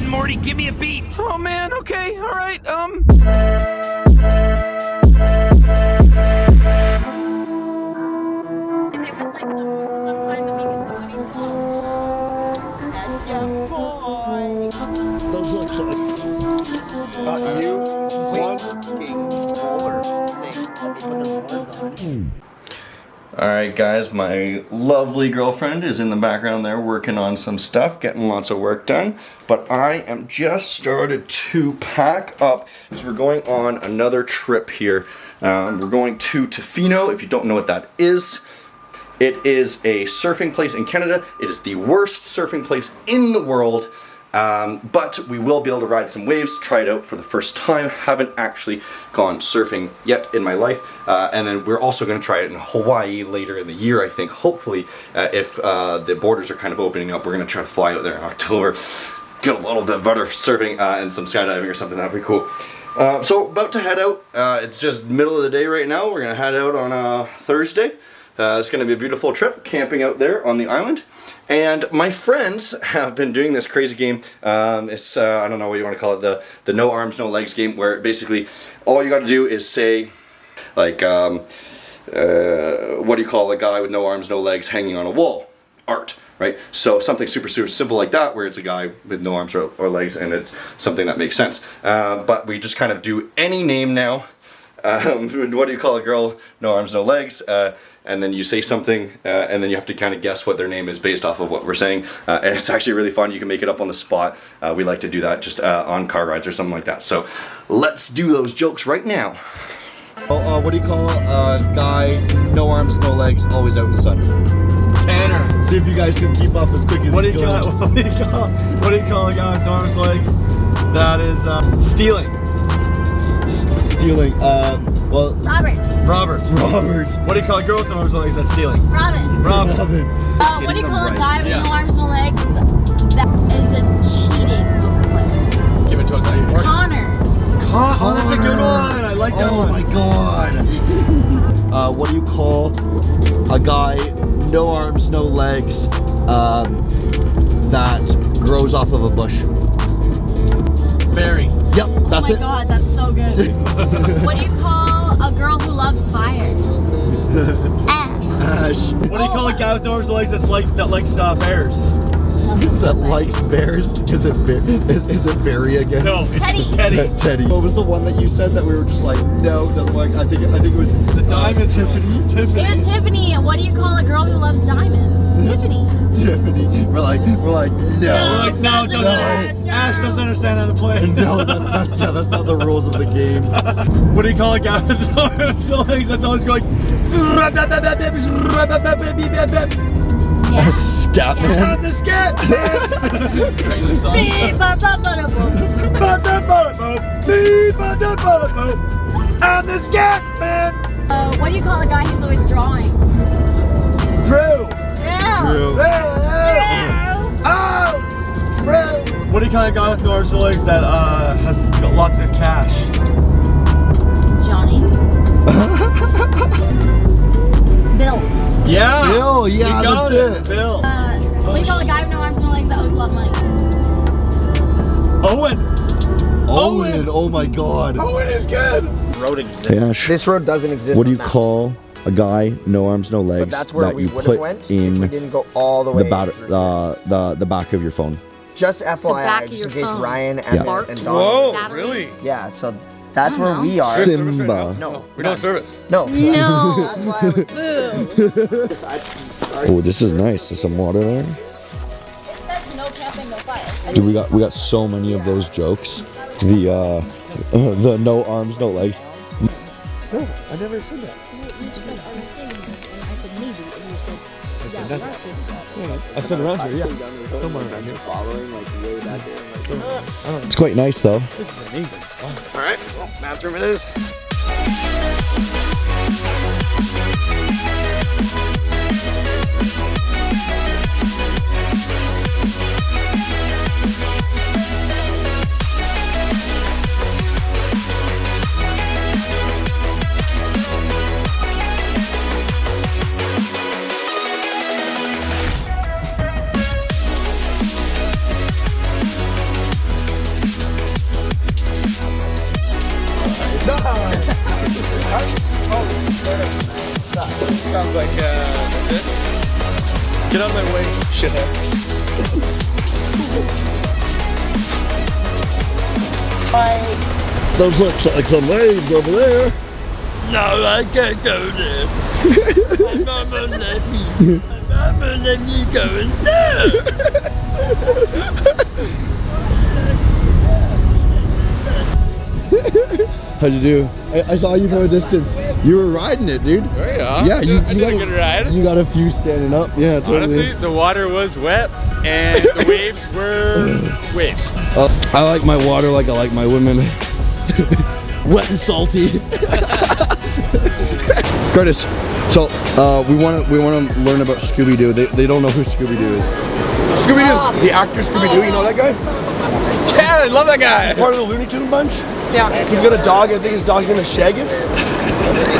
Morty, give me a beat. Oh man, okay, all right. If it was like sometime that we could probably call. That's your boy. You fucking roller thing. I'll just put the boards on. Alright guys, my lovely girlfriend is in the background there working on some stuff, getting lots of work done. But I am just started to pack up because we're going on another trip here. We're going to Tofino. If you don't know what that is, it is a surfing place in Canada. It is the worst surfing place in the world. But we will be able to ride some waves, try it out for the first time. Haven't actually gone surfing yet in my life. And then we're also going to try it in Hawaii later in the year, I think. Hopefully, if the borders are kind of opening up, we're going to try to fly out there in October. Get a little bit better surfing and some skydiving or something. That'd be cool. So about to head out. It's just middle of the day right now. We're going to head out on Thursday. It's going to be a beautiful trip, camping out there on the island. And my friends have been doing this crazy game. It's, I don't know what you want to call it, the no arms, no legs game, where basically all you got to do is say, like, what do you call a guy with no arms, no legs hanging on a wall? Art, right? So something super, super simple like that, where it's a guy with no arms or legs, and it's something that makes sense. But we just kind of do any name now. What do you call a girl? No arms, no legs. And then you say something, and then you have to kind of guess what their name is based off of what we're saying. And it's actually really fun. You can make it up on the spot. We like to do that just on car rides or something like that. So let's do those jokes right now. What do you call a guy, no arms, no legs, always out in the sun? Tanner. See if you guys can keep up as quick as What do you call a guy with no arms, legs? That is stealing. Stealing. Well. Robert. Robert. What do you call a girl with no arms, no legs? That's stealing. Robin. Robin. What do you call a guy with Yeah. no arms, no legs? That is a cheating poker player. Give it to us. Connor. Oh, that's a good one. I like that one. Oh my god. What do you call a guy, no arms, no legs, that grows off of a bush? Barry. Yep, that's it. Oh my god, that's so good. What do you call a girl who loves fire? Ash. Ash. What do you call a guy with no arms, no legs that likes bears? That likes bears? Is it Barry again? No, it's Teddy. Teddy. What was the one that you said that we were just like, no, doesn't like? I think it was the diamond. Tiffany. It was Tiffany. And what do you call a girl who loves diamonds? Tiffany. Tiffany. We're like, no. We're like, no, don't. Ash doesn't understand how to play. No, that's not the rules of the game. What do you call a guy with no arms, no legs that's always going? Yeah. Scatman. I'm the scat man. Crazy song. I'm the scat man. What do you call a guy who's always drawing? Drew. Yeah. What do you call a guy with no arms, no legs that has got lots of cash? Johnny. Bill. Yeah. Bill, yeah, you got that's it. Bill. What do you call a guy with no arms, no legs that owes a lot of money? Owen. Oh my god. Owen is good. Road exists. Hey Ash, This road doesn't exist. what do you on maps. call a guy, no arms, no legs, But that's where that we you would have put went if in we didn't go all the way. the back of your phone? Just back FYI, of just your in case phone. Ryan Yeah. and Whoa, Don. really? Yeah, so that's I don't where know. we are. Simba. No, We don't service. No. So No. That's why I was. Boo. Oh, this is nice. There's some water there. It says no camping, no fire. Dude, we got so many of those jokes. The no arms, no legs. No, I never said that. I said around here, yeah. Somewhere around here. Following like way back there. It's quite nice though. All right, well, bathroom it is. Shithead. Those looks like some waves over there. No, I can't go there. My mama let me. My mama let me go inside. How'd you do? I saw you from a distance. You were riding it, dude. Oh, yeah? Yeah, you I did got a good ride. You got a few standing up. Yeah, totally. Honestly, the water was wet and the waves were waves. I like my water like I like my women. Wet and salty. Curtis, so we want to learn about Scooby-Doo. They don't know who Scooby-Doo is. Scooby-Doo, the actor Scooby-Doo, you know that guy? Yeah, I love that guy. Part of the Looney Tunes bunch? Yeah. He's got a dog, I think his dog's name is Shaggus.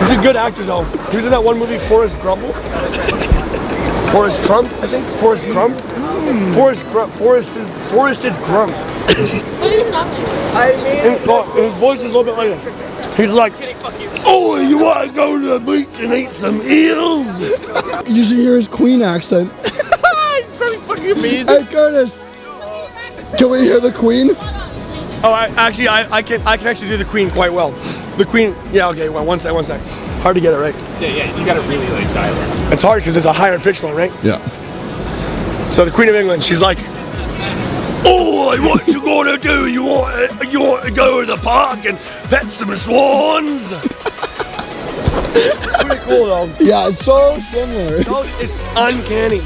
He's a good actor though. He was in that one movie, Forrest Grumble. Forrest Trump, I think? Forrest Grump? Forested Grump. What are you talking about? His voice is a little bit like that. He's like, oh, you want to go to the beach and eat some eels? You should hear his Queen accent. It's pretty fucking amazing. Hey Curtis, can we hear the Queen? Oh, I can actually do the Queen quite well. The Queen, yeah, okay, well, one sec. Hard to get it right. Yeah, you gotta really like dial it. It's hard because it's a higher pitch one, right? Yeah. So the Queen of England, she's like, oh, what you gonna do? You want to go to the park and pet some swans? Pretty cool though. Yeah, it's so similar. No, it's uncanny.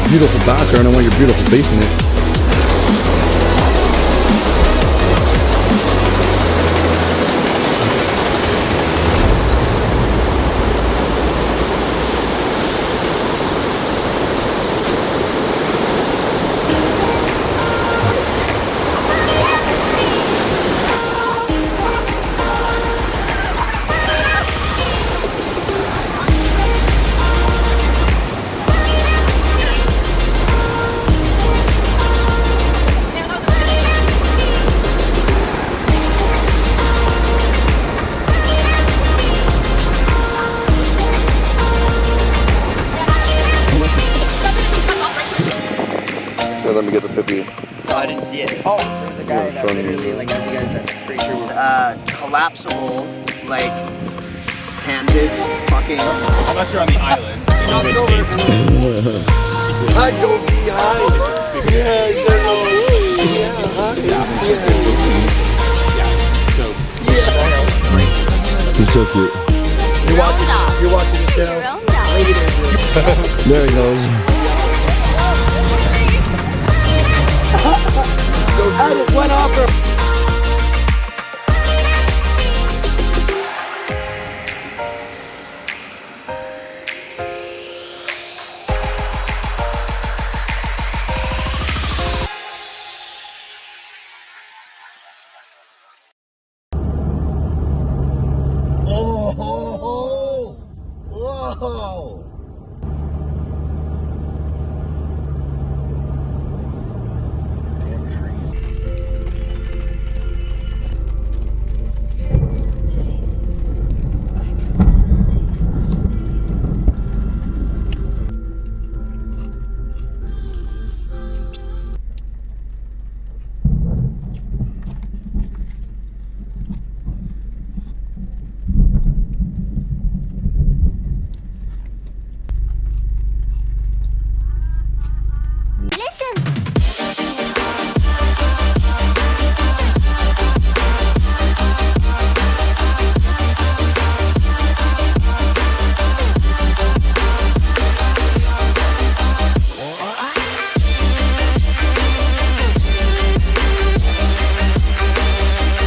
Beautiful background, I want your beautiful face in it. Let me get the pippy. So I didn't see it. Oh, there's a guy that literally, like, you guys are pretty sure collapsible, like, canvas, fucking. Unless you're on the island. I go behind. He's so cute. You're watching the channel. There he goes. I just went off her.